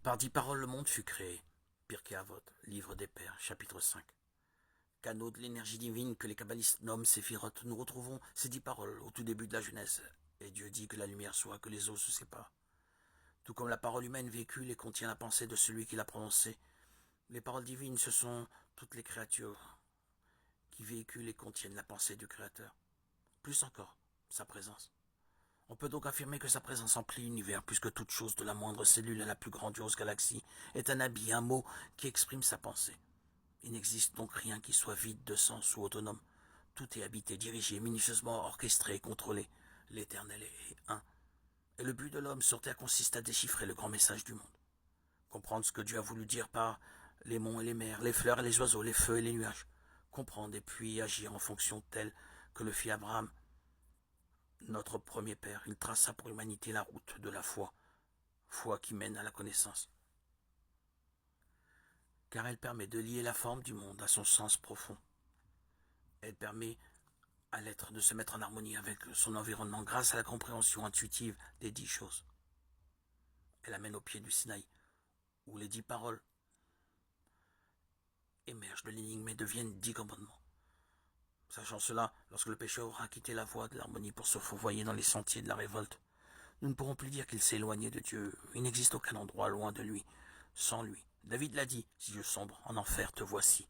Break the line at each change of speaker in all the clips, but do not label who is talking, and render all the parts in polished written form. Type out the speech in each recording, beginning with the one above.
Par 10 paroles le monde fut créé. Pirkei Avot, livre des Pères, chapitre 5. Canaux de l'énergie divine que les kabbalistes nomment Séphiroth, nous retrouvons ces 10 paroles au tout début de la Genèse. Et Dieu dit que la lumière soit, que les eaux se séparent. Tout comme la parole humaine véhicule et contient la pensée de celui qui l'a prononcée, les paroles divines, ce sont toutes les créatures qui véhiculent et contiennent la pensée du Créateur. Plus encore, sa présence. On peut donc affirmer que sa présence emplit l'univers, puisque toute chose, de la moindre cellule à la plus grandiose galaxie, est un habit, un mot qui exprime sa pensée. Il n'existe donc rien qui soit vide de sens ou autonome. Tout est habité, dirigé, minutieusement orchestré et contrôlé. L'Éternel est un. Et le but de l'homme sur terre consiste à déchiffrer le grand message du monde. Comprendre ce que Dieu a voulu dire par les monts et les mers, les fleurs et les oiseaux, les feux et les nuages. Comprendre et puis agir en fonction telle que le fit Abraham, notre premier père. Il traça pour l'humanité la route de la foi, foi qui mène à la connaissance. Car elle permet de lier la forme du monde à son sens profond. Elle permet à l'être de se mettre en harmonie avec son environnement grâce à la compréhension intuitive des 10 choses. Elle amène au pied du Sinaï, où les 10 paroles émergent de l'énigme et deviennent 10 commandements. Sachant cela, lorsque le péché aura quitté la voie de l'harmonie pour se fourvoyer dans les sentiers de la révolte, nous ne pourrons plus dire qu'il s'est éloigné de Dieu. Il n'existe aucun endroit loin de lui, sans lui. David l'a dit, si je sombre en enfer, te voici.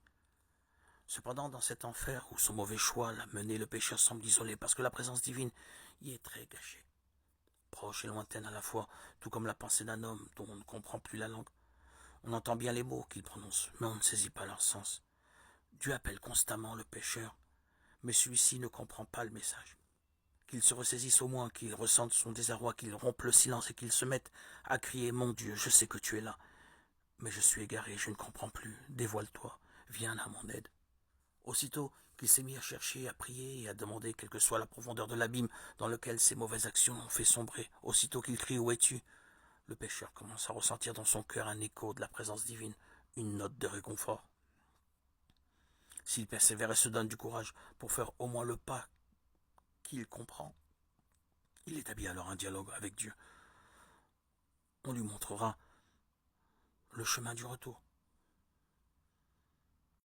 Cependant, dans cet enfer où son mauvais choix l'a mené, le pécheur semble isolé parce que la présence divine y est très cachée. Proche et lointaine à la fois, tout comme la pensée d'un homme dont on ne comprend plus la langue. On entend bien les mots qu'il prononce, mais on ne saisit pas leur sens. Dieu appelle constamment le pécheur, mais celui-ci ne comprend pas le message. Qu'il se ressaisisse au moins, qu'il ressente son désarroi, qu'il rompe le silence et qu'il se mette à crier « Mon Dieu, je sais que tu es là, mais je suis égaré, je ne comprends plus, dévoile-toi, viens à mon aide. » Aussitôt qu'il s'est mis à chercher, à prier et à demander quelle que soit la profondeur de l'abîme dans lequel ses mauvaises actions l'ont fait sombrer, aussitôt qu'il crie « Où es-tu ?» le pécheur commence à ressentir dans son cœur un écho de la présence divine, une note de réconfort. S'il persévère et se donne du courage pour faire au moins le pas qu'il comprend, il établit alors un dialogue avec Dieu. On lui montrera le chemin du retour.